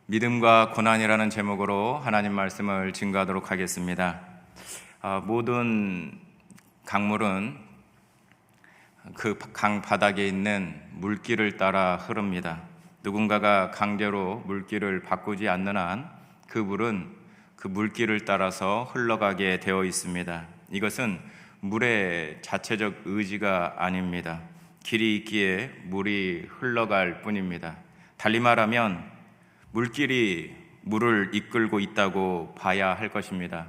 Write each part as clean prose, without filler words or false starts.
믿음과 고난이라는 제목으로 하나님 말씀을 증거하도록 하겠습니다. 모든 강물은 그 강 바닥에 있는 물길을 따라 흐릅니다. 누군가가 강제로 물길을 바꾸지 않는 한 그 물은 그 물길을 따라서 흘러가게 되어 있습니다. 이것은 물의 자체적 의지가 아닙니다. 길이 있기에 물이 흘러갈 뿐입니다. 달리 말하면 물길이 물을 이끌고 있다고 봐야 할 것입니다.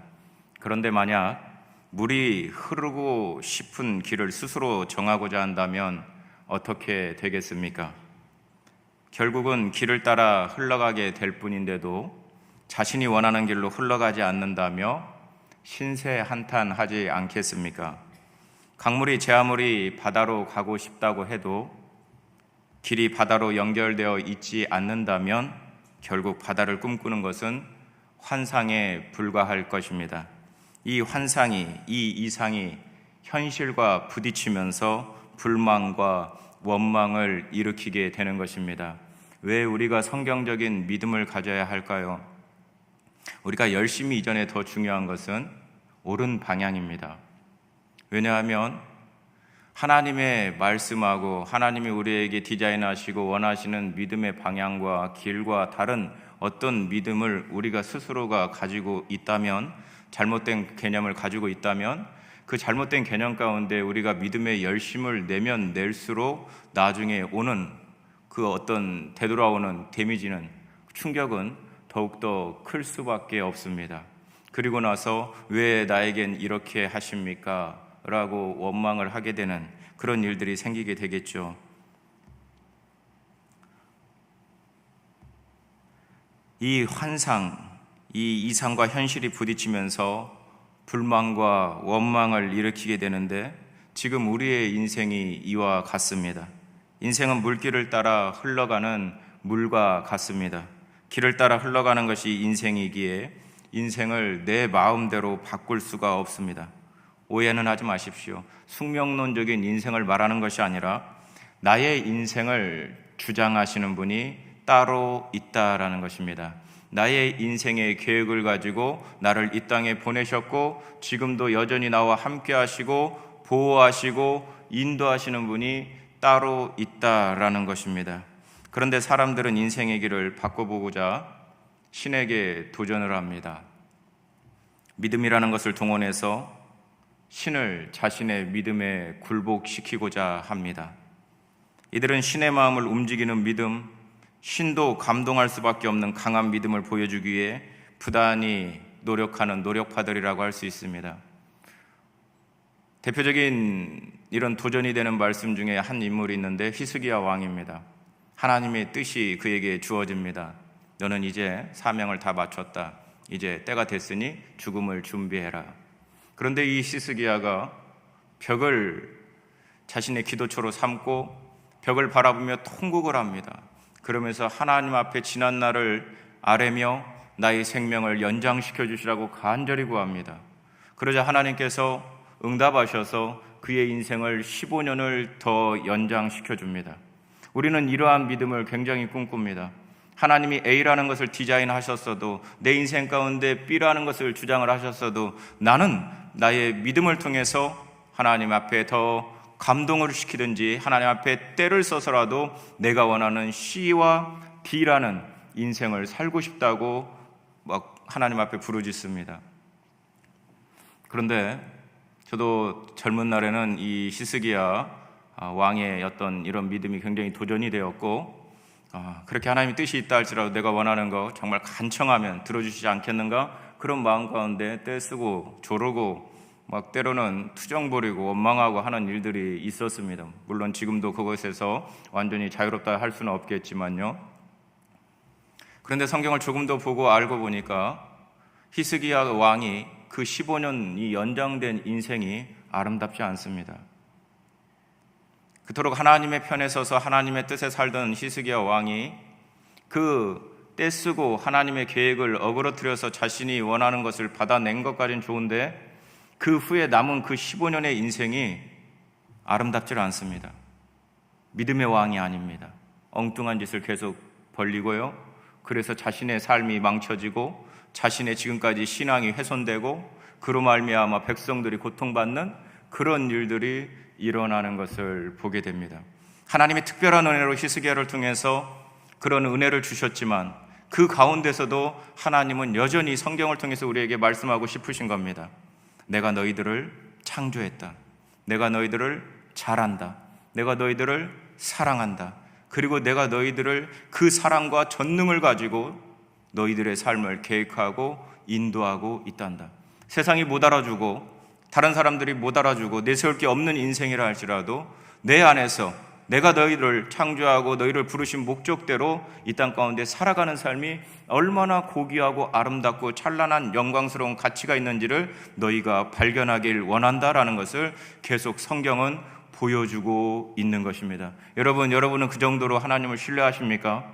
그런데 만약 물이 흐르고 싶은 길을 스스로 정하고자 한다면 어떻게 되겠습니까? 결국은 길을 따라 흘러가게 될 뿐인데도 자신이 원하는 길로 흘러가지 않는다며 신세 한탄하지 않겠습니까? 강물이 제 아무리 바다로 가고 싶다고 해도 길이 바다로 연결되어 있지 않는다면 결국 바다를 꿈꾸는 것은 환상에 불과할 것입니다. 이 환상이, 이 이상이 현실과 부딪히면서 불만과 원망을 일으키게 되는 것입니다. 왜 우리가 성경적인 믿음을 가져야 할까요? 우리가 열심히 이전에 더 중요한 것은 옳은 방향입니다. 왜냐하면 하나님의 말씀하고 하나님이 우리에게 디자인하시고 원하시는 믿음의 방향과 길과 다른 어떤 믿음을 우리가 스스로가 가지고 있다면, 잘못된 개념을 가지고 있다면 그 잘못된 개념 가운데 우리가 믿음의 열심을 내면 낼수록 나중에 오는 그 어떤 되돌아오는 데미지는, 충격은 더욱더 클 수밖에 없습니다. 그리고 나서 왜 나에겐 이렇게 하십니까? 라고 원망을 하게 되는 그런 일들이 생기게 되겠죠. 이 환상, 이 이상과 현실이 부딪히면서 불만과 원망을 일으키게 되는데, 지금 우리의 인생이 이와 같습니다. 인생은 물길을 따라 흘러가는 물과 같습니다. 길을 따라 흘러가는 것이 인생이기에 인생을 내 마음대로 바꿀 수가 없습니다. 오해는 하지 마십시오. 숙명론적인 인생을 말하는 것이 아니라 나의 인생을 주장하시는 분이 따로 있다라는 것입니다. 나의 인생의 계획을 가지고 나를 이 땅에 보내셨고 지금도 여전히 나와 함께 하시고 보호하시고 인도하시는 분이 따로 있다라는 것입니다. 그런데 사람들은 인생의 길을 바꿔보고자 신에게 도전을 합니다. 믿음이라는 것을 동원해서 신을 자신의 믿음에 굴복시키고자 합니다. 이들은 신의 마음을 움직이는 믿음, 신도 감동할 수밖에 없는 강한 믿음을 보여주기 위해 부단히 노력하는 노력파들이라고 할 수 있습니다. 대표적인 이런 도전이 되는 말씀 중에 한 인물이 있는데 히스기야 왕입니다. 하나님의 뜻이 그에게 주어집니다. 너는 이제 사명을 다 마쳤다. 이제 때가 됐으니 죽음을 준비해라. 그런데 이 히스기야가 벽을 자신의 기도처로 삼고 벽을 바라보며 통곡을 합니다. 그러면서 하나님 앞에 지난 날을 아뢰며 나의 생명을 연장시켜 주시라고 간절히 구합니다. 그러자 하나님께서 응답하셔서 그의 인생을 15년을 더 연장시켜 줍니다. 우리는 이러한 믿음을 굉장히 꿈꿉니다. 하나님이 A라는 것을 디자인하셨어도, 내 인생 가운데 B라는 것을 주장을 하셨어도, 나는 나의 믿음을 통해서 하나님 앞에 더 감동을 시키든지 하나님 앞에 때를 써서라도 내가 원하는 C와 D라는 인생을 살고 싶다고 막 하나님 앞에 부르짖습니다. 그런데 저도 젊은 날에는 이 히스기야 왕의 어떤 이런 믿음이 굉장히 도전이 되었고, 그렇게 하나님의 뜻이 있다 할지라도 내가 원하는 거 정말 간청하면 들어주시지 않겠는가? 그런 마음 가운데 떼쓰고 조르고 막 때로는 투정 부리고 원망하고 하는 일들이 있었습니다. 물론 지금도 그것에서 완전히 자유롭다 할 수는 없겠지만요. 그런데 성경을 조금 더 보고 알고 보니까 히스기야 왕이 그 15년이 연장된 인생이 아름답지 않습니다. 그토록 하나님의 편에 서서 하나님의 뜻에 살던 히스기야 왕이 그 떼쓰고 하나님의 계획을 어그러뜨려서 자신이 원하는 것을 받아낸 것까지는 좋은데 그 후에 남은 그 15년의 인생이 아름답지 않습니다. 믿음의 왕이 아닙니다. 엉뚱한 짓을 계속 벌리고요, 그래서 자신의 삶이 망쳐지고 자신의 지금까지 신앙이 훼손되고 그로 말미암아 백성들이 고통받는 그런 일들이 일어나는 것을 보게 됩니다. 하나님의 특별한 은혜로 히스기야를 통해서 그런 은혜를 주셨지만 그 가운데서도 하나님은 여전히 성경을 통해서 우리에게 말씀하고 싶으신 겁니다. 내가 너희들을 창조했다. 내가 너희들을 잘한다. 내가 너희들을 사랑한다. 그리고 내가 너희들을 그 사랑과 전능을 가지고 너희들의 삶을 계획하고 인도하고 있단다. 세상이 못 알아주고 다른 사람들이 못 알아주고 내세울 게 없는 인생이라 할지라도 내 안에서 내가 너희를 창조하고 너희를 부르신 목적대로 이 땅 가운데 살아가는 삶이 얼마나 고귀하고 아름답고 찬란한 영광스러운 가치가 있는지를 너희가 발견하길 원한다라는 것을 계속 성경은 보여주고 있는 것입니다. 여러분은 그 정도로 하나님을 신뢰하십니까?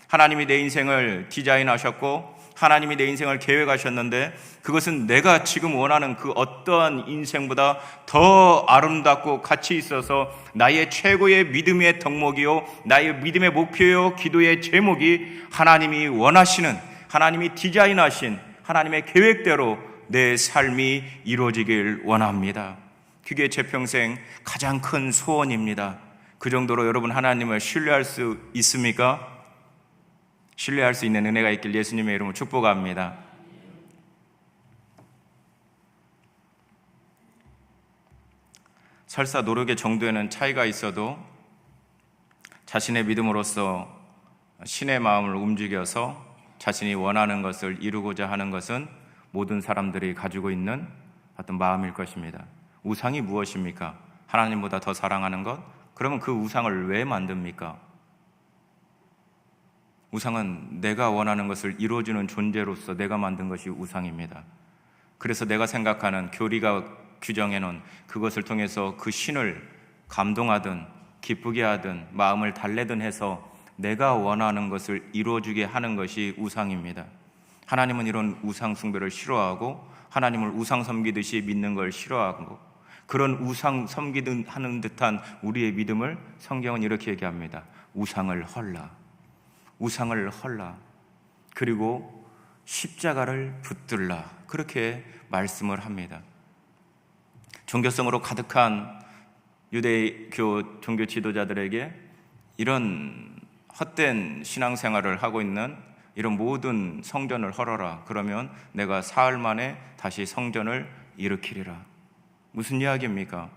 하나님이 내 인생을 디자인하셨고 하나님이 내 인생을 계획하셨는데 그것은 내가 지금 원하는 그 어떠한 인생보다 더 아름답고 가치 있어서 나의 최고의 믿음의 덕목이요 나의 믿음의 목표요 기도의 제목이 하나님이 원하시는 하나님이 디자인하신 하나님의 계획대로 내 삶이 이루어지길 원합니다. 그게 제 평생 가장 큰 소원입니다. 그 정도로 여러분 하나님을 신뢰할 수 있습니까? 신뢰할 수 있는 은혜가 있길 예수님의 이름으로 축복합니다. 설사 노력의 정도에는 차이가 있어도 자신의 믿음으로써 신의 마음을 움직여서 자신이 원하는 것을 이루고자 하는 것은 모든 사람들이 가지고 있는 어떤 마음일 것입니다. 우상이 무엇입니까? 하나님보다 더 사랑하는 것? 그러면 그 우상을 왜 만듭니까? 우상은 내가 원하는 것을 이루어주는 존재로서 내가 만든 것이 우상입니다. 그래서 내가 생각하는 교리가 규정해놓은 그것을 통해서 그 신을 감동하든 기쁘게 하든 마음을 달래든 해서 내가 원하는 것을 이루어주게 하는 것이 우상입니다. 하나님은 이런 우상 숭배를 싫어하고 하나님을 우상 섬기듯이 믿는 걸 싫어하고 그런 우상 섬기듯 하는 듯한 우리의 믿음을 성경은 이렇게 얘기합니다. 우상을 헐라. 우상을 헐라. 그리고 십자가를 붙들라. 그렇게 말씀을 합니다. 종교성으로 가득한 유대교 종교 지도자들에게 이런 헛된 신앙생활을 하고 있는 이런 모든 성전을 헐어라. 그러면 내가 사흘 만에 다시 성전을 일으키리라. 무슨 이야기입니까?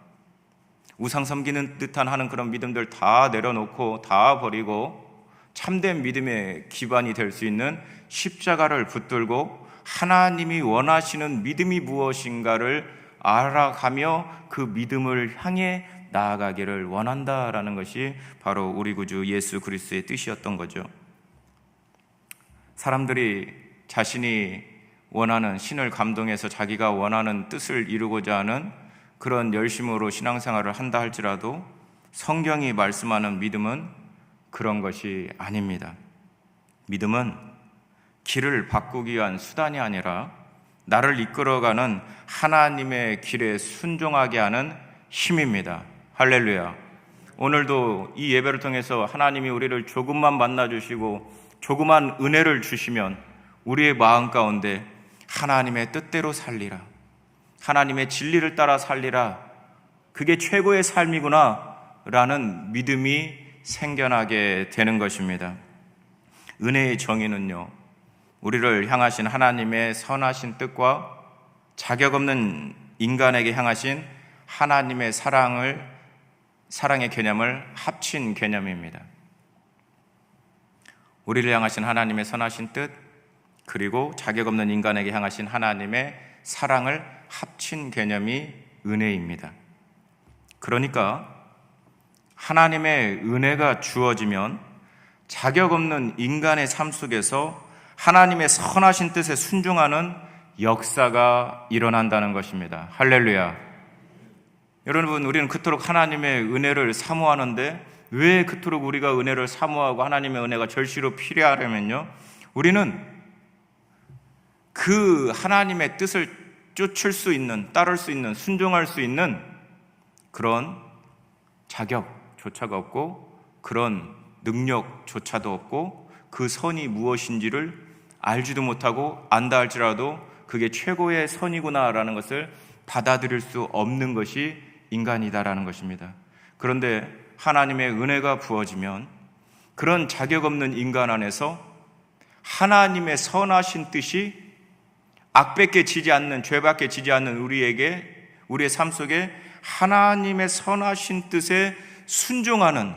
우상 섬기는 듯한 하는 그런 믿음들 다 내려놓고 다 버리고 참된 믿음의 기반이 될 수 있는 십자가를 붙들고 하나님이 원하시는 믿음이 무엇인가를 알아가며 그 믿음을 향해 나아가기를 원한다라는 것이 바로 우리 구주 예수 그리스도의 뜻이었던 거죠. 사람들이 자신이 원하는 신을 감동해서 자기가 원하는 뜻을 이루고자 하는 그런 열심으로 신앙생활을 한다 할지라도 성경이 말씀하는 믿음은 그런 것이 아닙니다. 믿음은 길을 바꾸기 위한 수단이 아니라 나를 이끌어가는 하나님의 길에 순종하게 하는 힘입니다. 할렐루야. 오늘도 이 예배를 통해서 하나님이 우리를 조금만 만나주시고 조그만 은혜를 주시면 우리의 마음 가운데 하나님의 뜻대로 살리라, 하나님의 진리를 따라 살리라, 그게 최고의 삶이구나 라는 믿음이 생겨나게 되는 것입니다. 은혜의 정의는요, 우리를 향하신 하나님의 선하신 뜻과 자격 없는 인간에게 향하신 하나님의 사랑의 개념을 합친 개념입니다. 우리를 향하신 하나님의 선하신 뜻, 그리고 자격 없는 인간에게 향하신 하나님의 사랑을 합친 개념이 은혜입니다. 그러니까 하나님의 은혜가 주어지면 자격 없는 인간의 삶 속에서 하나님의 선하신 뜻에 순종하는 역사가 일어난다는 것입니다. 할렐루야. 여러분, 우리는 그토록 하나님의 은혜를 사모하는데 왜 그토록 우리가 은혜를 사모하고 하나님의 은혜가 절실히 필요하려면요, 우리는 그 하나님의 뜻을 쫓을 수 있는, 따를 수 있는, 순종할 수 있는 그런 자격조차가 없고 그런 능력조차도 없고 그 선이 무엇인지를 알지도 못하고 안다 할지라도 그게 최고의 선이구나라는 것을 받아들일 수 없는 것이 인간이다라는 것입니다. 그런데 하나님의 은혜가 부어지면 그런 자격 없는 인간 안에서 하나님의 선하신 뜻이 악밖에 지지 않는, 죄밖에 지지 않는 우리의 삶 속에 하나님의 선하신 뜻에 순종하는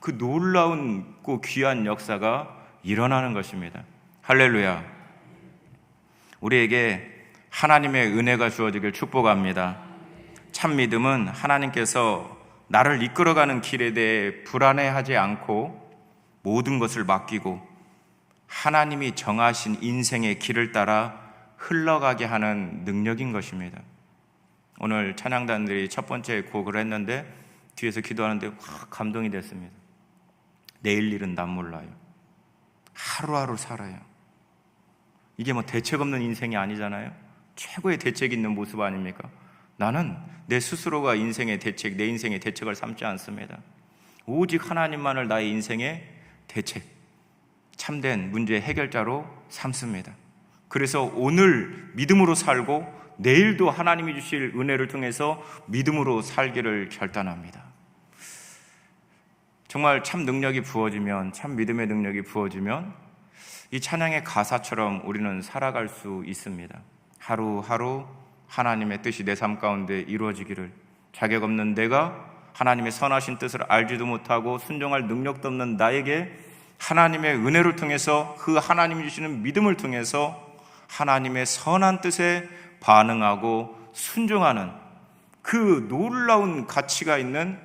그 놀라운고 귀한 역사가 일어나는 것입니다. 할렐루야. 우리에게 하나님의 은혜가 주어지길 축복합니다. 참 믿음은 하나님께서 나를 이끌어가는 길에 대해 불안해하지 않고 모든 것을 맡기고 하나님이 정하신 인생의 길을 따라 흘러가게 하는 능력인 것입니다. 오늘 찬양단들이 첫 번째 곡을 했는데 뒤에서 기도하는데 확 감동이 됐습니다. 내일 일은 난 몰라요. 하루하루 살아요. 이게 뭐 대책 없는 인생이 아니잖아요. 최고의 대책이 있는 모습 아닙니까? 나는 내 스스로가 인생의 대책, 내 인생의 대책을 삼지 않습니다. 오직 하나님만을 나의 인생의 대책, 참된 문제 해결자로 삼습니다. 그래서 오늘 믿음으로 살고 내일도 하나님이 주실 은혜를 통해서 믿음으로 살기를 결단합니다. 정말 참 능력이 부어지면, 참 믿음의 능력이 부어지면 이 찬양의 가사처럼 우리는 살아갈 수 있습니다. 하루하루 하나님의 뜻이 내 삶 가운데 이루어지기를, 자격 없는 내가 하나님의 선하신 뜻을 알지도 못하고 순종할 능력도 없는 나에게 하나님의 은혜를 통해서, 그 하나님이 주시는 믿음을 통해서 하나님의 선한 뜻에 반응하고 순종하는 그 놀라운 가치가 있는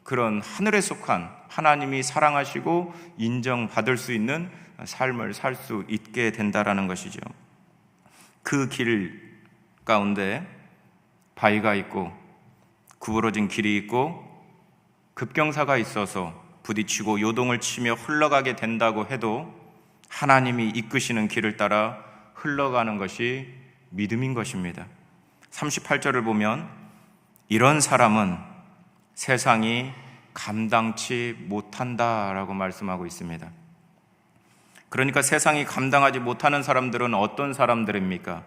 그런 하늘에 속한, 하나님이 사랑하시고 인정받을 수 있는 삶을 살 수 있게 된다라는 것이죠. 그 길 가운데 바위가 있고 구부러진 길이 있고 급경사가 있어서 부딪히고 요동을 치며 흘러가게 된다고 해도 하나님이 이끄시는 길을 따라 흘러가는 것이 믿음인 것입니다. 38절을 보면 이런 사람은 세상이 감당치 못한다라고 말씀하고 있습니다. 그러니까 세상이 감당하지 못하는 사람들은 어떤 사람들입니까?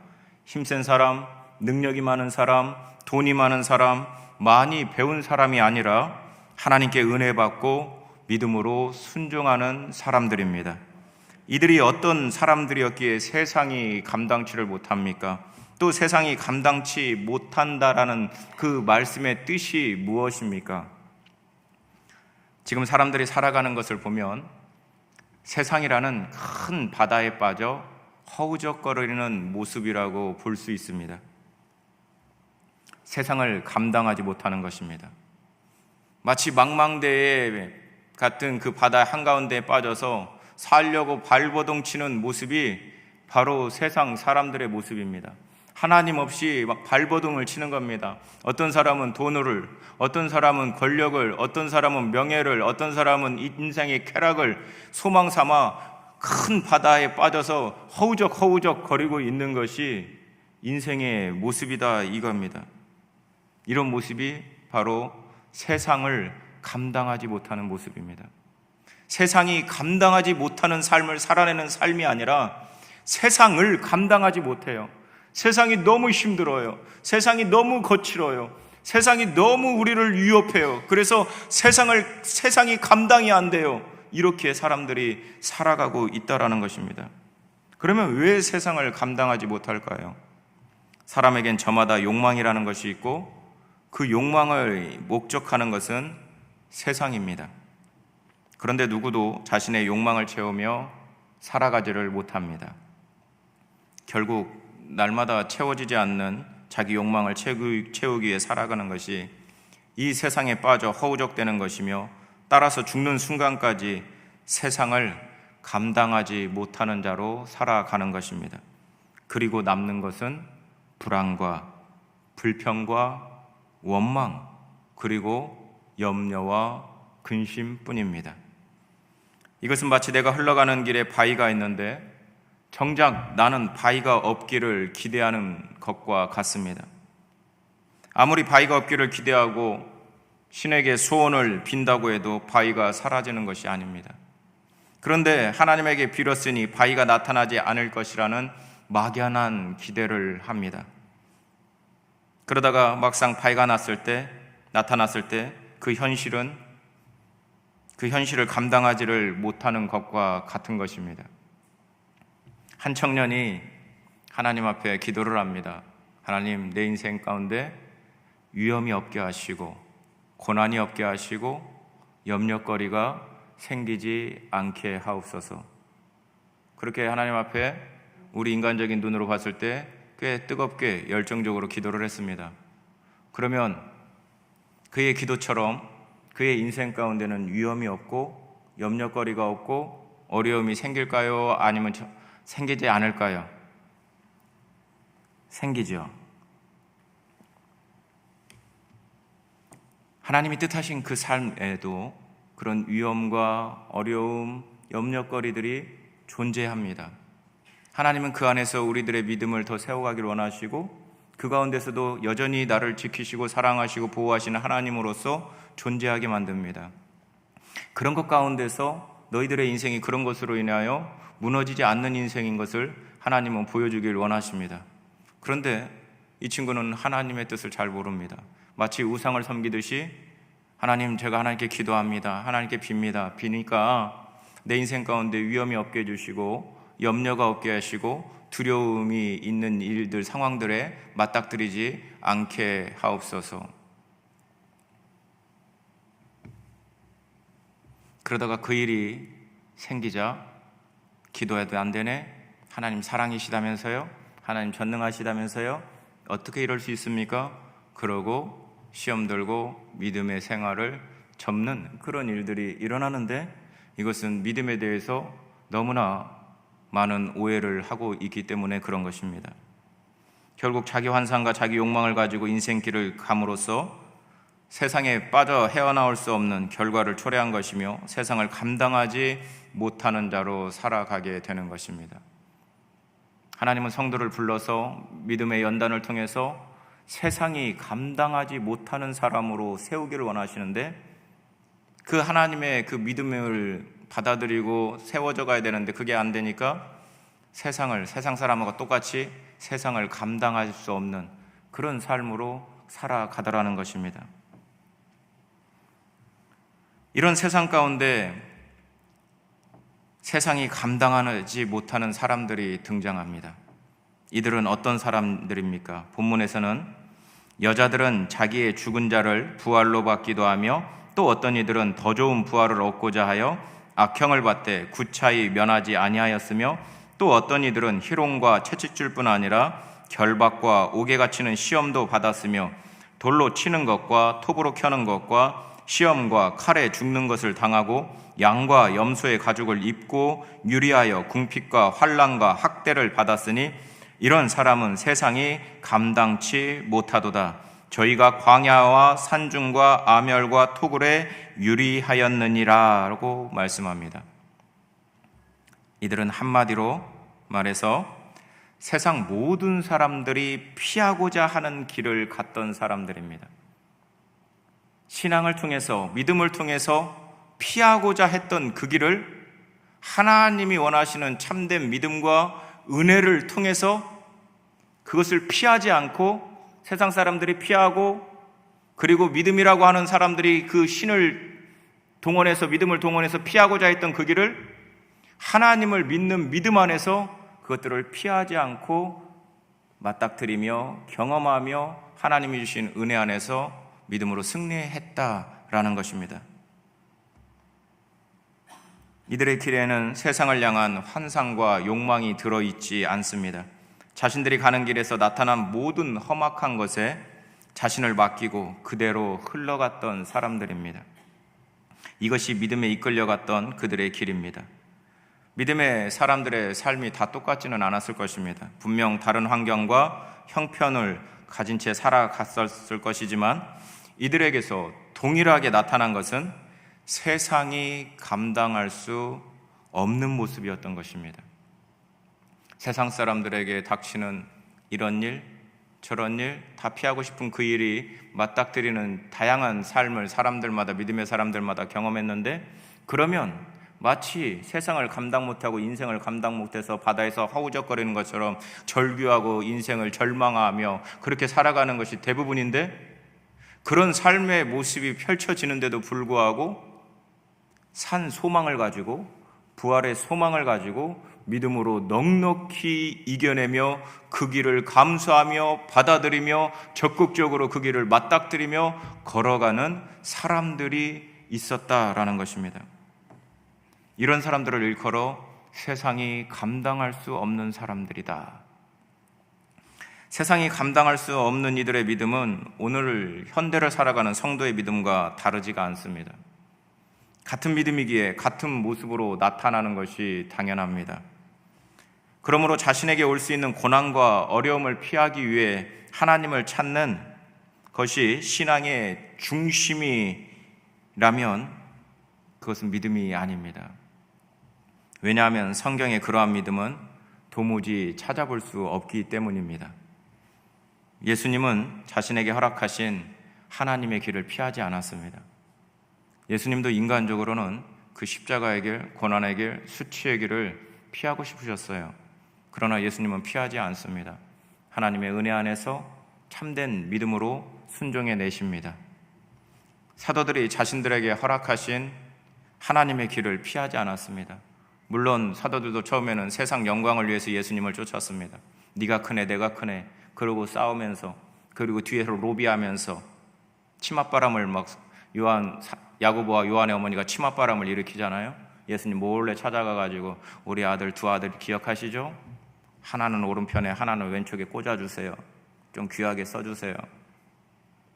힘센 사람, 능력이 많은 사람, 돈이 많은 사람, 많이 배운 사람이 아니라 하나님께 은혜 받고 믿음으로 순종하는 사람들입니다. 이들이 어떤 사람들이었기에 세상이 감당치를 못합니까? 또 세상이 감당치 못한다라는 그 말씀의 뜻이 무엇입니까? 지금 사람들이 살아가는 것을 보면 세상이라는 큰 바다에 빠져 허우적거리는 모습이라고 볼 수 있습니다. 세상을 감당하지 못하는 것입니다. 마치 망망대해 같은 그 바다 한가운데에 빠져서 살려고 발버둥 치는 모습이 바로 세상 사람들의 모습입니다. 하나님 없이 막 발버둥을 치는 겁니다. 어떤 사람은 돈을, 어떤 사람은 권력을, 어떤 사람은 명예를, 어떤 사람은 인생의 쾌락을 소망 삼아 큰 바다에 빠져서 허우적 거리고 있는 것이 인생의 모습이다 이겁니다. 이런 모습이 바로 세상을 감당하지 못하는 모습입니다. 세상이 감당하지 못하는 삶을 살아내는 삶이 아니라 세상을 감당하지 못해요. 세상이 너무 힘들어요. 세상이 너무 거칠어요. 세상이 너무 우리를 위협해요. 그래서 세상이 감당이 안 돼요. 이렇게 사람들이 살아가고 있다라는 것입니다. 그러면 왜 세상을 감당하지 못할까요? 사람에겐 저마다 욕망이라는 것이 있고 그 욕망을 목적하는 것은 세상입니다. 그런데 누구도 자신의 욕망을 채우며 살아가지를 못합니다. 결국 날마다 채워지지 않는 자기 욕망을 채우기 위해 살아가는 것이 이 세상에 빠져 허우적대는 것이며 따라서 죽는 순간까지 세상을 감당하지 못하는 자로 살아가는 것입니다. 그리고 남는 것은 불안과 불평과 원망, 그리고 염려와 근심뿐입니다. 이것은 마치 내가 흘러가는 길에 바위가 있는데 정작 나는 바위가 없기를 기대하는 것과 같습니다. 아무리 바위가 없기를 기대하고 신에게 소원을 빈다고 해도 바위가 사라지는 것이 아닙니다. 그런데 하나님에게 빌었으니 바위가 나타나지 않을 것이라는 막연한 기대를 합니다. 그러다가 막상 바위가 나타났을 때 그 현실을 감당하지를 못하는 것과 같은 것입니다. 한 청년이 하나님 앞에 기도를 합니다. 하나님, 내 인생 가운데 위험이 없게 하시고 고난이 없게 하시고 염려거리가 생기지 않게 하옵소서. 그렇게 하나님 앞에 우리 인간적인 눈으로 봤을 때 꽤 뜨겁게 열정적으로 기도를 했습니다. 그러면 그의 기도처럼 그의 인생 가운데는 위험이 없고 염려거리가 없고 어려움이 생길까요? 아니면 생기지 않을까요? 생기죠. 하나님이 뜻하신 그 삶에도 그런 위험과 어려움, 염려거리들이 존재합니다. 하나님은 그 안에서 우리들의 믿음을 더 세워가기를 원하시고 그 가운데서도 여전히 나를 지키시고 사랑하시고 보호하시는 하나님으로서 존재하게 만듭니다. 그런 것 가운데서 너희들의 인생이 그런 것으로 인하여 무너지지 않는 인생인 것을 하나님은 보여주길 원하십니다. 그런데 이 친구는 하나님의 뜻을 잘 모릅니다. 마치 우상을 섬기듯이 하나님, 제가 하나님께 기도합니다. 하나님께 빕니다. 비니까 내 인생 가운데 위험이 없게 해주시고 염려가 없게 하시고 두려움이 있는 일들, 상황들에 맞닥뜨리지 않게 하옵소서. 그러다가 그 일이 생기자 기도해도 안 되네? 하나님 사랑이시다면서요? 하나님 전능하시다면서요? 어떻게 이럴 수 있습니까? 그러고 시험 들고 믿음의 생활을 접는 그런 일들이 일어나는데 이것은 믿음에 대해서 너무나 많은 오해를 하고 있기 때문에 그런 것입니다. 결국 자기 환상과 자기 욕망을 가지고 인생길을 감으로써 세상에 빠져 헤어나올 수 없는 결과를 초래한 것이며 세상을 감당하지 못하는 자로 살아가게 되는 것입니다. 하나님은 성도를 불러서 믿음의 연단을 통해서 세상이 감당하지 못하는 사람으로 세우기를 원하시는데 그 하나님의 그 믿음을 받아들이고 세워져 가야 되는데 그게 안 되니까 세상 사람하고 똑같이 세상을 감당할 수 없는 그런 삶으로 살아가더라는 것입니다. 이런 세상 가운데 세상이 감당하지 못하는 사람들이 등장합니다. 이들은 어떤 사람들입니까? 본문에서는 여자들은 자기의 죽은 자를 부활로 받기도 하며 또 어떤 이들은 더 좋은 부활을 얻고자 하여 악형을 받되 구차히 면하지 아니하였으며 또 어떤 이들은 희롱과 채찍질뿐 아니라 결박과 옥에 갇히는 시험도 받았으며 돌로 치는 것과 톱으로 켜는 것과 시험과 칼에 죽는 것을 당하고 양과 염소의 가죽을 입고 유리하여 궁핍과 환난과 학대를 받았으니 이런 사람은 세상이 감당치 못하도다. 저희가 광야와 산중과 아멸과 토굴에 유리하였느니라 라고 말씀합니다. 이들은 한마디로 말해서 세상 모든 사람들이 피하고자 하는 길을 갔던 사람들입니다. 신앙을 통해서 믿음을 통해서 피하고자 했던 그 길을 하나님이 원하시는 참된 믿음과 은혜를 통해서 그것을 피하지 않고 세상 사람들이 피하고 그리고 믿음이라고 하는 사람들이 그 신을 동원해서 믿음을 동원해서 피하고자 했던 그 길을 하나님을 믿는 믿음 안에서 그것들을 피하지 않고 맞닥뜨리며 경험하며 하나님이 주신 은혜 안에서 믿음으로 승리했다라는 것입니다. 이들의 길에는 세상을 향한 환상과 욕망이 들어있지 않습니다. 자신들이 가는 길에서 나타난 모든 험악한 것에 자신을 맡기고 그대로 흘러갔던 사람들입니다. 이것이 믿음에 이끌려갔던 그들의 길입니다. 믿음의 사람들의 삶이 다 똑같지는 않았을 것입니다. 분명 다른 환경과 형편을 가진 채 살아갔었을 것이지만 이들에게서 동일하게 나타난 것은 세상이 감당할 수 없는 모습이었던 것입니다. 세상 사람들에게 닥치는 이런 일, 저런 일, 다 피하고 싶은 그 일이 맞닥뜨리는 다양한 삶을 사람들마다, 믿음의 사람들마다 경험했는데 그러면 마치 세상을 감당 못하고 인생을 감당 못해서 바다에서 허우적거리는 것처럼 절규하고 인생을 절망하며 그렇게 살아가는 것이 대부분인데, 그런 삶의 모습이 펼쳐지는데도 불구하고 산 소망을 가지고, 부활의 소망을 가지고 믿음으로 넉넉히 이겨내며 그 길을 감수하며 받아들이며 적극적으로 그 길을 맞닥뜨리며 걸어가는 사람들이 있었다라는 것입니다. 이런 사람들을 일컬어 세상이 감당할 수 없는 사람들이다. 세상이 감당할 수 없는 이들의 믿음은 오늘 현대를 살아가는 성도의 믿음과 다르지가 않습니다. 같은 믿음이기에 같은 모습으로 나타나는 것이 당연합니다. 그러므로 자신에게 올 수 있는 고난과 어려움을 피하기 위해 하나님을 찾는 것이 신앙의 중심이라면 그것은 믿음이 아닙니다. 왜냐하면 성경의 그러한 믿음은 도무지 찾아볼 수 없기 때문입니다. 예수님은 자신에게 허락하신 하나님의 길을 피하지 않았습니다. 예수님도 인간적으로는 그 십자가의 길, 고난의 길, 수치의 길을 피하고 싶으셨어요. 그러나 예수님은 피하지 않습니다. 하나님의 은혜 안에서 참된 믿음으로 순종해 내십니다. 사도들이 자신들에게 허락하신 하나님의 길을 피하지 않았습니다. 물론 사도들도 처음에는 세상 영광을 위해서 예수님을 쫓았습니다. 네가 크네 내가 크네 그러고 싸우면서, 그리고 뒤에서 로비하면서 치맛바람을 막 야고보와 요한의 어머니가 치맛바람을 일으키잖아요. 예수님 몰래 찾아가가지고 우리 아들 두 아들 기억하시죠? 하나는 오른편에 하나는 왼쪽에 꽂아주세요. 좀 귀하게 써주세요.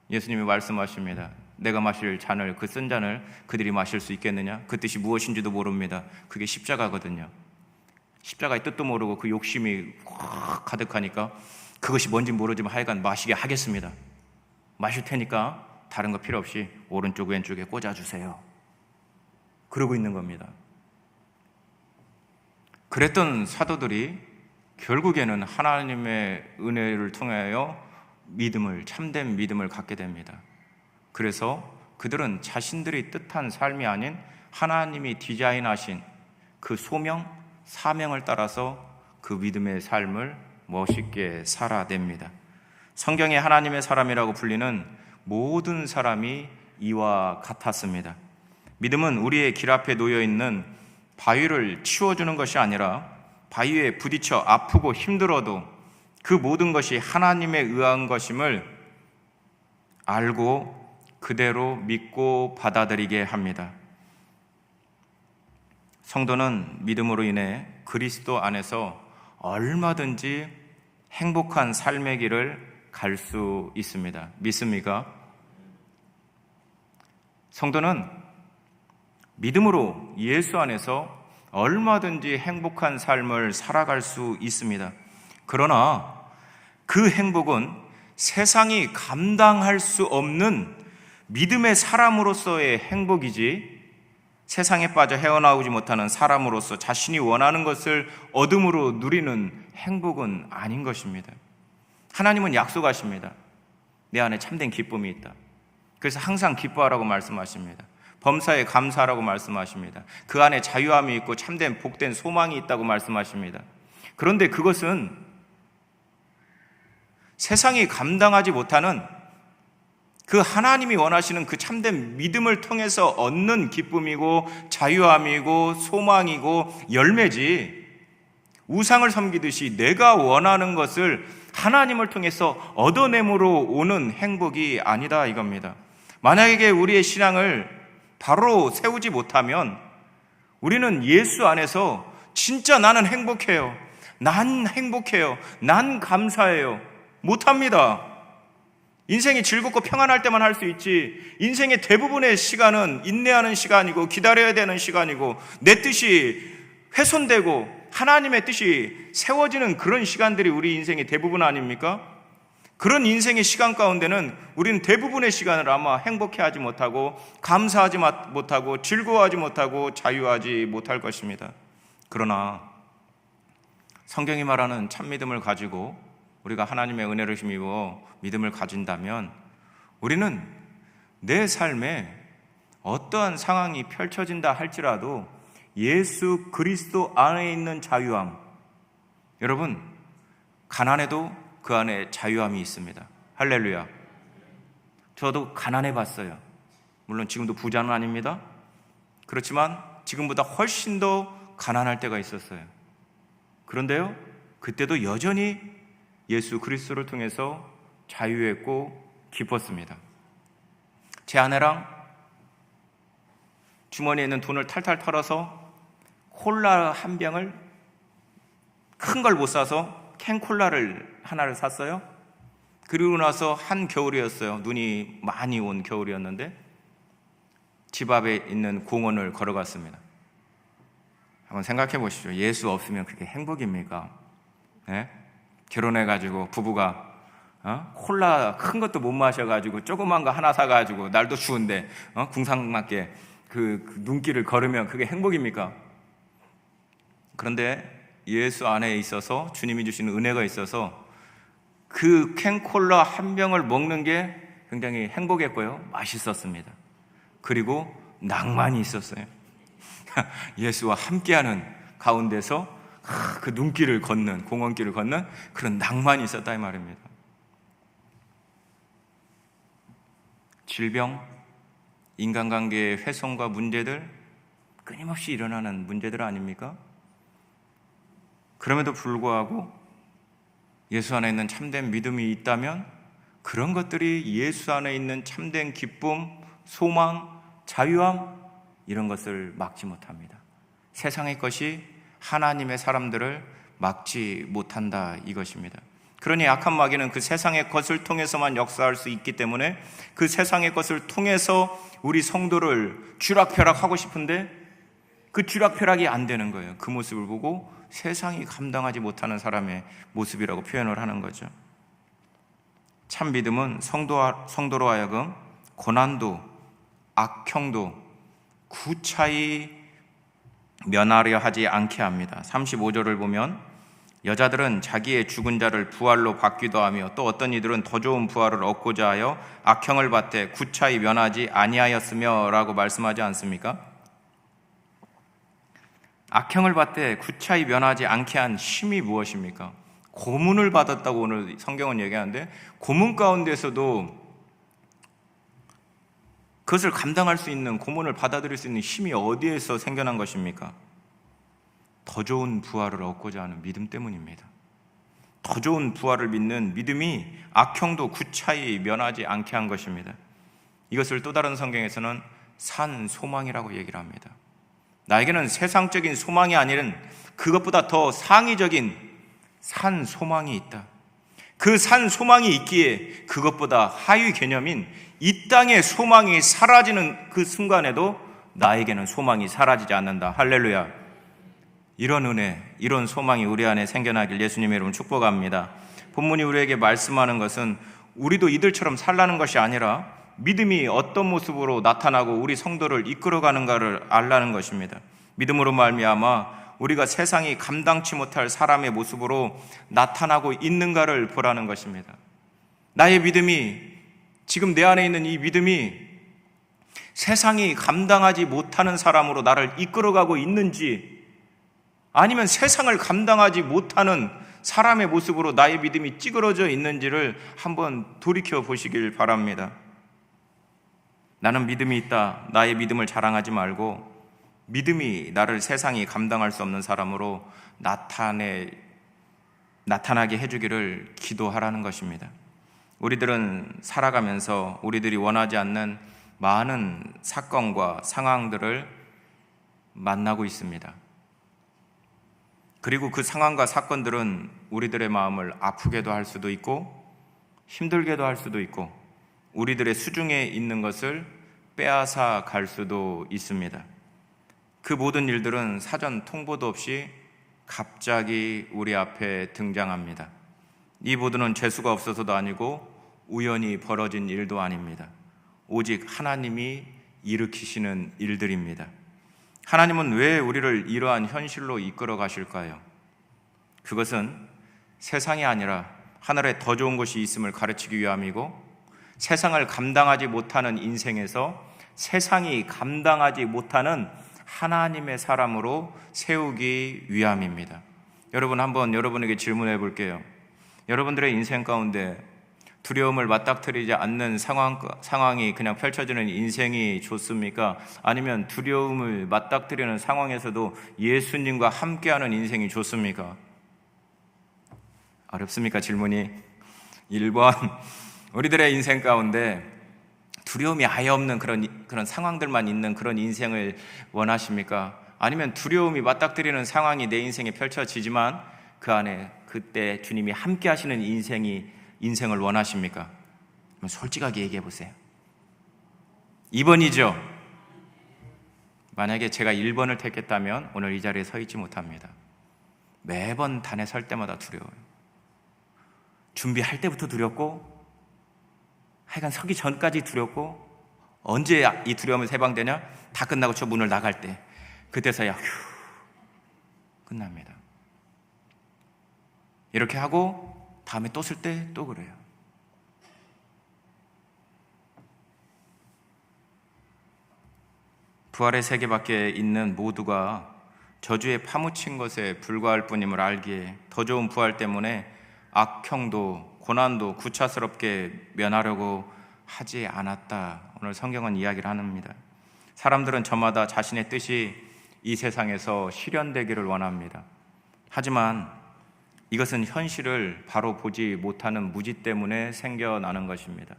예수님이 말씀하십니다. 내가 마실 잔을, 그 쓴 잔을 그들이 마실 수 있겠느냐? 그 뜻이 무엇인지도 모릅니다. 그게 십자가거든요. 십자가의 뜻도 모르고 그 욕심이 확 가득하니까 그것이 뭔지 모르지만 하여간 마시게 하겠습니다. 마실 테니까 다른 거 필요 없이 오른쪽 왼쪽에 꽂아주세요. 그러고 있는 겁니다. 그랬던 사도들이 결국에는 하나님의 은혜를 통하여 참된 믿음을 갖게 됩니다. 그래서 그들은 자신들이 뜻한 삶이 아닌 하나님이 디자인하신 그 소명, 사명을 따라서 그 믿음의 삶을 멋있게 살아냅니다. 성경에 하나님의 사람이라고 불리는 모든 사람이 이와 같았습니다. 믿음은 우리의 길 앞에 놓여있는 바위를 치워주는 것이 아니라 바위에 부딪혀 아프고 힘들어도 그 모든 것이 하나님에 의한 것임을 알고 그대로 믿고 받아들이게 합니다. 성도는 믿음으로 인해 그리스도 안에서 얼마든지 행복한 삶의 길을 갈 수 있습니다. 믿습니까? 성도는 믿음으로 예수 안에서 얼마든지 행복한 삶을 살아갈 수 있습니다. 그러나 그 행복은 세상이 감당할 수 없는 믿음의 사람으로서의 행복이지, 세상에 빠져 헤어나오지 못하는 사람으로서 자신이 원하는 것을 얻음으로 누리는 행복은 아닌 것입니다. 하나님은 약속하십니다. 내 안에 참된 기쁨이 있다. 그래서 항상 기뻐하라고 말씀하십니다. 범사에 감사하라고 말씀하십니다. 그 안에 자유함이 있고 참된 복된 소망이 있다고 말씀하십니다. 그런데 그것은 세상이 감당하지 못하는 그 하나님이 원하시는 그 참된 믿음을 통해서 얻는 기쁨이고 자유함이고 소망이고 열매지, 우상을 섬기듯이 내가 원하는 것을 하나님을 통해서 얻어냄으로 오는 행복이 아니다 이겁니다. 만약에 우리의 신앙을 바로 세우지 못하면 우리는 예수 안에서 진짜 나는 행복해요, 난 행복해요, 난 감사해요 못합니다. 인생이 즐겁고 평안할 때만 할 수 있지, 인생의 대부분의 시간은 인내하는 시간이고 기다려야 되는 시간이고 내 뜻이 훼손되고 하나님의 뜻이 세워지는 그런 시간들이 우리 인생의 대부분 아닙니까? 그런 인생의 시간 가운데는 우리는 대부분의 시간을 아마 행복해하지 못하고 감사하지 못하고 즐거워하지 못하고 자유하지 못할 것입니다. 그러나 성경이 말하는 참믿음을 가지고 우리가 하나님의 은혜를 힘입어 믿음을 가진다면 우리는 내 삶에 어떠한 상황이 펼쳐진다 할지라도 예수 그리스도 안에 있는 자유함. 여러분, 가난해도 그 안에 자유함이 있습니다. 할렐루야. 저도 가난해 봤어요. 물론 지금도 부자는 아닙니다. 그렇지만 지금보다 훨씬 더 가난할 때가 있었어요. 그런데요, 그때도 여전히 예수 그리스도를 통해서 자유했고 기뻤습니다. 제 아내랑 주머니에 있는 돈을 탈탈 털어서 콜라 한 병을, 큰 걸 못 사서 캔콜라를 하나를 샀어요. 그리고 나서 한 겨울이었어요. 눈이 많이 온 겨울이었는데 집 앞에 있는 공원을 걸어갔습니다. 한번 생각해 보시죠. 예수 없으면 그게 행복입니까? 네? 결혼해가지고 부부가 콜라 큰 것도 못 마셔가지고 조그만 거 하나 사가지고 날도 추운데 궁상맞게 그 눈길을 걸으면 그게 행복입니까? 그런데 예수 안에 있어서 주님이 주시는 은혜가 있어서 그 캔콜라 한 병을 먹는 게 굉장히 행복했고요, 맛있었습니다. 그리고 낭만이 있었어요. 예수와 함께하는 가운데서 그 눈길을 걷는, 공원길을 걷는 그런 낭만이 있었다 이 말입니다. 질병, 인간관계의 훼손과 문제들, 끊임없이 일어나는 문제들 아닙니까? 그럼에도 불구하고 예수 안에 있는 참된 믿음이 있다면 그런 것들이 예수 안에 있는 참된 기쁨, 소망, 자유함, 이런 것을 막지 못합니다. 세상의 것이 하나님의 사람들을 막지 못한다 이것입니다. 그러니 악한 마귀는 그 세상의 것을 통해서만 역사할 수 있기 때문에 그 세상의 것을 통해서 우리 성도를 쥐락펴락하고 싶은데 그 쥐락펴락이 안 되는 거예요. 그 모습을 보고 세상이 감당하지 못하는 사람의 모습이라고 표현을 하는 거죠. 참 믿음은 성도로 하여금 고난도, 악형도 구차히 면하려 하지 않게 합니다. 35절을 보면 여자들은 자기의 죽은 자를 부활로 받기도 하며 또 어떤 이들은 더 좋은 부활을 얻고자 하여 악형을 받되 구차히 면하지 아니하였으며 라고 말씀하지 않습니까? 악형을 받되 구차히 면하지 않게 한 힘이 무엇입니까? 고문을 받았다고 오늘 성경은 얘기하는데 고문 가운데서도 그것을 감당할 수 있는, 고문을 받아들일 수 있는 힘이 어디에서 생겨난 것입니까? 더 좋은 부활을 얻고자 하는 믿음 때문입니다. 더 좋은 부활을 믿는 믿음이 악형도 구차히 면하지 않게 한 것입니다. 이것을 또 다른 성경에서는 산 소망이라고 얘기를 합니다. 나에게는 세상적인 소망이 아니라 그것보다 더 상위적인 산 소망이 있다. 그 산 소망이 있기에 그것보다 하위 개념인 이 땅의 소망이 사라지는 그 순간에도 나에게는 소망이 사라지지 않는다. 할렐루야. 이런 은혜, 이런 소망이 우리 안에 생겨나길 예수님의 이름으로 축복합니다. 본문이 우리에게 말씀하는 것은 우리도 이들처럼 살라는 것이 아니라 믿음이 어떤 모습으로 나타나고 우리 성도를 이끌어가는가를 알라는 것입니다. 믿음으로 말미암아 우리가 세상이 감당치 못할 사람의 모습으로 나타나고 있는가를 보라는 것입니다. 나의 믿음이, 지금 내 안에 있는 이 믿음이 세상이 감당하지 못하는 사람으로 나를 이끌어가고 있는지, 아니면 세상을 감당하지 못하는 사람의 모습으로 나의 믿음이 찌그러져 있는지를 한번 돌이켜 보시길 바랍니다. 나는 믿음이 있다, 나의 믿음을 자랑하지 말고 믿음이 나를 세상이 감당할 수 없는 사람으로 나타나게 해주기를 기도하라는 것입니다. 우리들은 살아가면서 우리들이 원하지 않는 많은 사건과 상황들을 만나고 있습니다. 그리고 그 상황과 사건들은 우리들의 마음을 아프게도 할 수도 있고 힘들게도 할 수도 있고 우리들의 수중에 있는 것을 빼앗아 갈 수도 있습니다. 그 모든 일들은 사전 통보도 없이 갑자기 우리 앞에 등장합니다. 이 모두는 재수가 없어서도 아니고 우연히 벌어진 일도 아닙니다. 오직 하나님이 일으키시는 일들입니다. 하나님은 왜 우리를 이러한 현실로 이끌어 가실까요? 그것은 세상이 아니라 하늘에 더 좋은 것이 있음을 가르치기 위함이고, 세상을 감당하지 못하는 인생에서 세상이 감당하지 못하는 하나님의 사람으로 세우기 위함입니다. 여러분, 한번 여러분에게 질문해 볼게요. 여러분들의 인생 가운데 두려움을 맞닥뜨리지 않는 상황이 그냥 펼쳐지는 인생이 좋습니까? 아니면 두려움을 맞닥뜨리는 상황에서도 예수님과 함께하는 인생이 좋습니까? 어렵습니까? 질문이. 1번, 우리들의 인생 가운데 두려움이 아예 없는 그런 상황들만 있는 그런 인생을 원하십니까? 아니면 두려움이 맞닥뜨리는 상황이 내 인생에 펼쳐지지만 그 안에 그때 주님이 함께 하시는 인생을 원하십니까? 솔직하게 얘기해 보세요. 2번이죠. 만약에 제가 1번을 택했다면 오늘 이 자리에 서 있지 못합니다. 매번 단에 설 때마다 두려워요. 준비할 때부터 두렵고, 하여간 서기 전까지 두렵고, 언제 이 두려움에서 해방되냐? 다 끝나고 저 문을 나갈 때, 그때서야 휴 끝납니다. 이렇게 하고 다음에 또 쓸 때 또 그래요. 부활의 세계 밖에 있는 모두가 저주에 파묻힌 것에 불과할 뿐임을 알기에 더 좋은 부활 때문에 악형도 고난도 구차스럽게 면하려고 하지 않았다. 오늘 성경은 이야기를 합니다. 사람들은 저마다 자신의 뜻이 이 세상에서 실현되기를 원합니다. 하지만 이것은 현실을 바로 보지 못하는 무지 때문에 생겨나는 것입니다.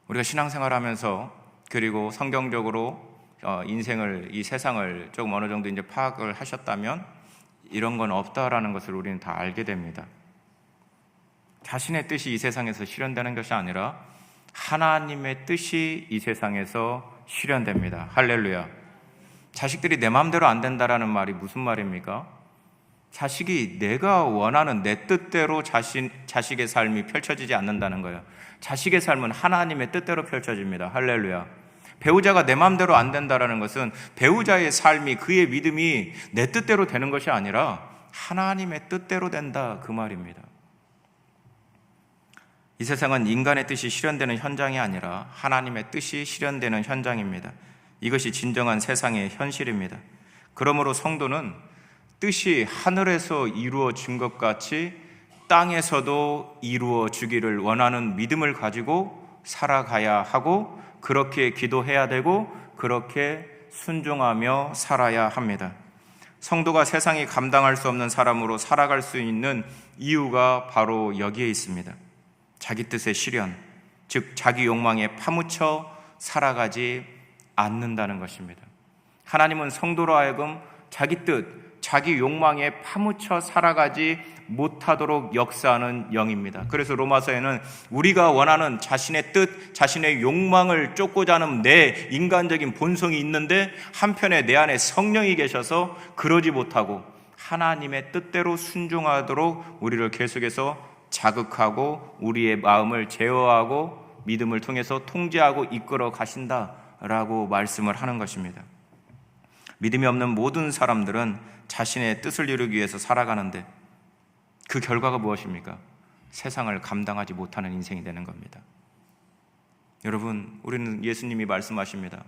우리가 신앙생활하면서 그리고 성경적으로 인생을, 이 세상을 조금 어느 정도 이제 파악을 하셨다면 이런 건 없다라는 것을 우리는 다 알게 됩니다. 자신의 뜻이 이 세상에서 실현되는 것이 아니라 하나님의 뜻이 이 세상에서 실현됩니다. 할렐루야. 자식들이 내 마음대로 안 된다라는 말이 무슨 말입니까? 자식이 내가 원하는 내 뜻대로 자식의 삶이 펼쳐지지 않는다는 거예요. 자식의 삶은 하나님의 뜻대로 펼쳐집니다. 할렐루야. 배우자가 내 마음대로 안 된다는 것은 배우자의 삶이, 그의 믿음이 내 뜻대로 되는 것이 아니라 하나님의 뜻대로 된다, 그 말입니다. 이 세상은 인간의 뜻이 실현되는 현장이 아니라 하나님의 뜻이 실현되는 현장입니다. 이것이 진정한 세상의 현실입니다. 그러므로 성도는 뜻이 하늘에서 이루어진 것 같이 땅에서도 이루어지기를 원하는 믿음을 가지고 살아가야 하고, 그렇게 기도해야 되고, 그렇게 순종하며 살아야 합니다. 성도가 세상이 감당할 수 없는 사람으로 살아갈 수 있는 이유가 바로 여기에 있습니다. 자기 뜻의 실현, 즉 자기 욕망에 파묻혀 살아가지 않는다는 것입니다. 하나님은 성도로 하여금 자기 뜻, 자기 욕망에 파묻혀 살아가지 못하도록 역사하는 영입니다. 그래서 로마서에는 우리가 원하는 자신의 뜻, 자신의 욕망을 쫓고자 하는 내 인간적인 본성이 있는데 한편에 내 안에 성령이 계셔서 그러지 못하고 하나님의 뜻대로 순종하도록 우리를 계속해서 자극하고 우리의 마음을 제어하고 믿음을 통해서 통제하고 이끌어 가신다라고 말씀을 하는 것입니다. 믿음이 없는 모든 사람들은 자신의 뜻을 이루기 위해서 살아가는데 그 결과가 무엇입니까? 세상을 감당하지 못하는 인생이 되는 겁니다. 여러분, 우리는 예수님이 말씀하십니다.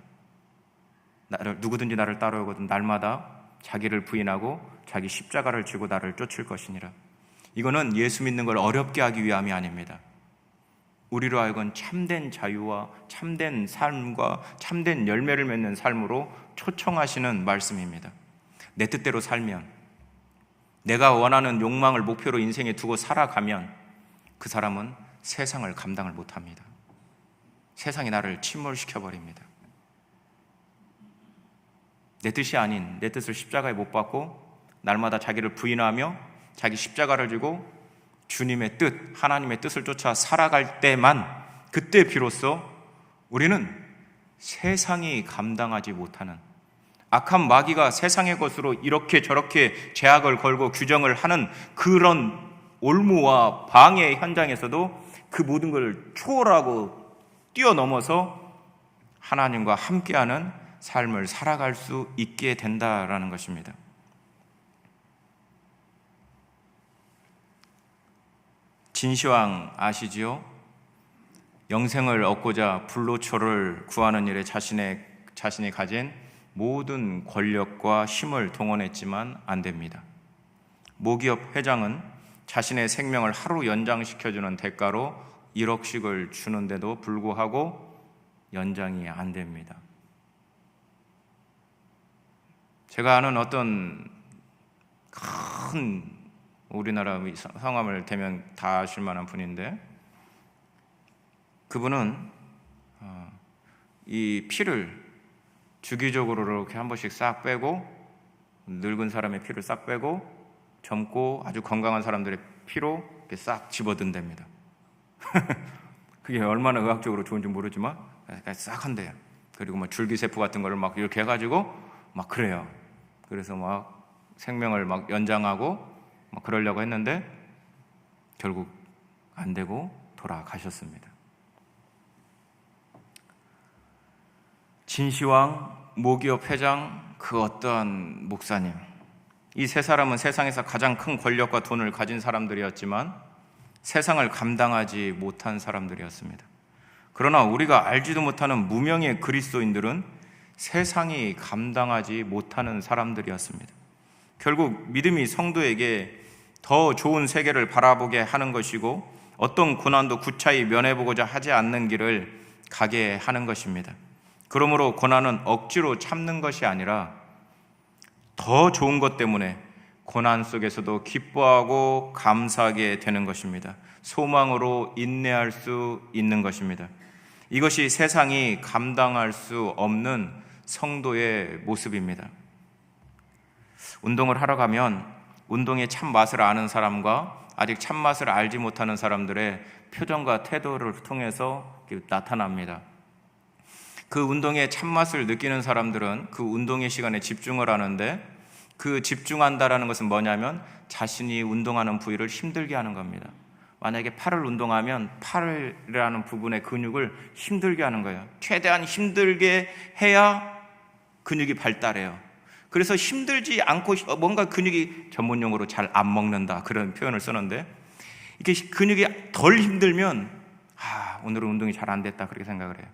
누구든지 나를 따라오거든 날마다 자기를 부인하고 자기 십자가를 지고 나를 쫓을 것이니라. 이거는 예수 믿는 걸 어렵게 하기 위함이 아닙니다. 우리로 하여금 참된 자유와 참된 삶과 참된 열매를 맺는 삶으로 초청하시는 말씀입니다. 내 뜻대로 살면, 내가 원하는 욕망을 목표로 인생에 두고 살아가면 그 사람은 세상을 감당을 못합니다. 세상이 나를 침몰시켜버립니다. 내 뜻이 아닌 내 뜻을 십자가에 못 박고 날마다 자기를 부인하며 자기 십자가를 지고 주님의 뜻, 하나님의 뜻을 쫓아 살아갈 때만, 그때 비로소 우리는 세상이 감당하지 못하는, 악한 마귀가 세상의 것으로 이렇게 저렇게 제약을 걸고 규정을 하는 그런 올무와 방해 현장에서도 그 모든 걸 초월하고 뛰어넘어서 하나님과 함께하는 삶을 살아갈 수 있게 된다라는 것입니다. 진시황 아시지요? 영생을 얻고자 불로초를 구하는 일에 자신이 가진 모든 권력과 힘을 동원했지만 안 됩니다. 모기업 회장은 자신의 생명을 하루 연장시켜주는 대가로 1억씩을 주는데도 불구하고 연장이 안 됩니다. 제가 아는 어떤 큰 우리나라 성함을 대면 다 아실 만한 분인데, 그분은 이 피를 주기적으로 이렇게 한 번씩 싹 빼고, 늙은 사람의 피를 싹 빼고 젊고 아주 건강한 사람들의 피로 이렇게 싹 집어든답니다. 그게 얼마나 의학적으로 좋은지 모르지만 싹 한대요. 그리고 뭐 줄기세포 같은 거를 막 이렇게 해가지고 막 그래요. 그래서 막 생명을 막 연장하고 막 그러려고 했는데 결국 안 되고 돌아가셨습니다. 진시황, 모기업 회장, 그 어떠한 목사님, 이 세 사람은 세상에서 가장 큰 권력과 돈을 가진 사람들이었지만 세상을 감당하지 못한 사람들이었습니다. 그러나 우리가 알지도 못하는 무명의 그리스도인들은 세상이 감당하지 못하는 사람들이었습니다. 결국 믿음이 성도에게 더 좋은 세계를 바라보게 하는 것이고, 어떤 고난도 구차히 면해보고자 하지 않는 길을 가게 하는 것입니다. 그러므로 고난은 억지로 참는 것이 아니라 더 좋은 것 때문에 고난 속에서도 기뻐하고 감사하게 되는 것입니다. 소망으로 인내할 수 있는 것입니다. 이것이 세상이 감당할 수 없는 성도의 모습입니다. 운동을 하러 가면 운동의 참맛을 아는 사람과 아직 참맛을 알지 못하는 사람들의 표정과 태도를 통해서 나타납니다. 그 운동의 참맛을 느끼는 사람들은 그 운동의 시간에 집중을 하는데, 그 집중한다라는 것은 뭐냐면 자신이 운동하는 부위를 힘들게 하는 겁니다. 만약에 팔을 운동하면 팔이라는 부분의 근육을 힘들게 하는 거예요. 최대한 힘들게 해야 근육이 발달해요. 그래서 힘들지 않고 뭔가 근육이 전문용어로 잘 안 먹는다, 그런 표현을 쓰는데, 이렇게 근육이 덜 힘들면 오늘은 운동이 잘 안 됐다, 그렇게 생각을 해요.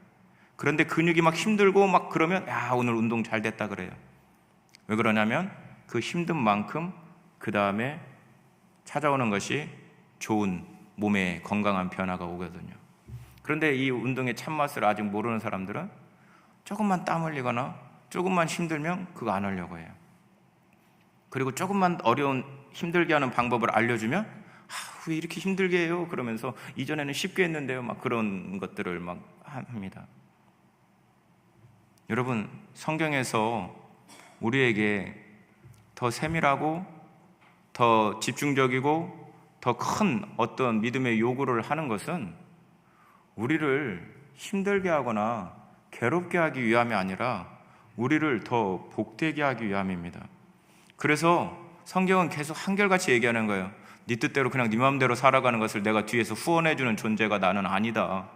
그런데 근육이 막 힘들고 막 그러면 오늘 운동 잘 됐다 그래요. 왜 그러냐면 그 힘든 만큼 그 다음에 찾아오는 것이 좋은 몸의 건강한 변화가 오거든요. 그런데 이 운동의 참맛을 아직 모르는 사람들은 조금만 땀 흘리거나 조금만 힘들면 그거 안 하려고 해요. 그리고 조금만 어려운 힘들게 하는 방법을 알려주면 왜 이렇게 힘들게 해요? 그러면서 이전에는 쉽게 했는데요, 막 그런 것들을 막 합니다. 여러분, 성경에서 우리에게 더 세밀하고 더 집중적이고 더 큰 어떤 믿음의 요구를 하는 것은 우리를 힘들게 하거나 괴롭게 하기 위함이 아니라 우리를 더 복되게 하기 위함입니다. 그래서 성경은 계속 한결같이 얘기하는 거예요. 네 뜻대로 그냥 네 마음대로 살아가는 것을 내가 뒤에서 후원해주는 존재가 나는 아니다.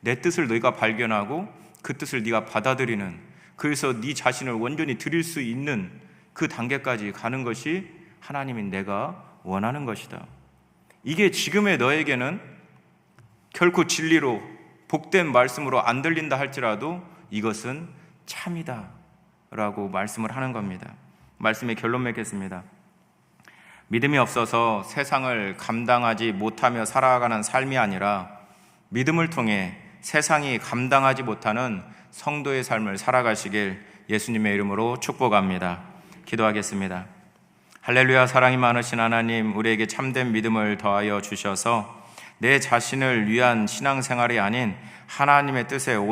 내 뜻을 너희가 발견하고 그 뜻을 네가 받아들이는, 그래서 네 자신을 온전히 드릴 수 있는 그 단계까지 가는 것이 하나님이 내가 원하는 것이다. 이게 지금의 너에게는 결코 진리로 복된 말씀으로 안 들린다 할지라도 이것은 참이다 라고 말씀을 하는 겁니다. 말씀의 결론 맺겠습니다. 믿음이 없어서 세상을 감당하지 못하며 살아가는 삶이 아니라 믿음을 통해 세상이 감당하지 못하는 성도의 삶을 살아가시길 예수님의 이름으로 축복합니다. 기도하겠습니다. 할렐루야. 사랑이 많으신 하나님, 우리에게 참된 믿음을 더하여 주셔서 내 자신을 위한 신앙생활이 아닌 하나님의 뜻에 온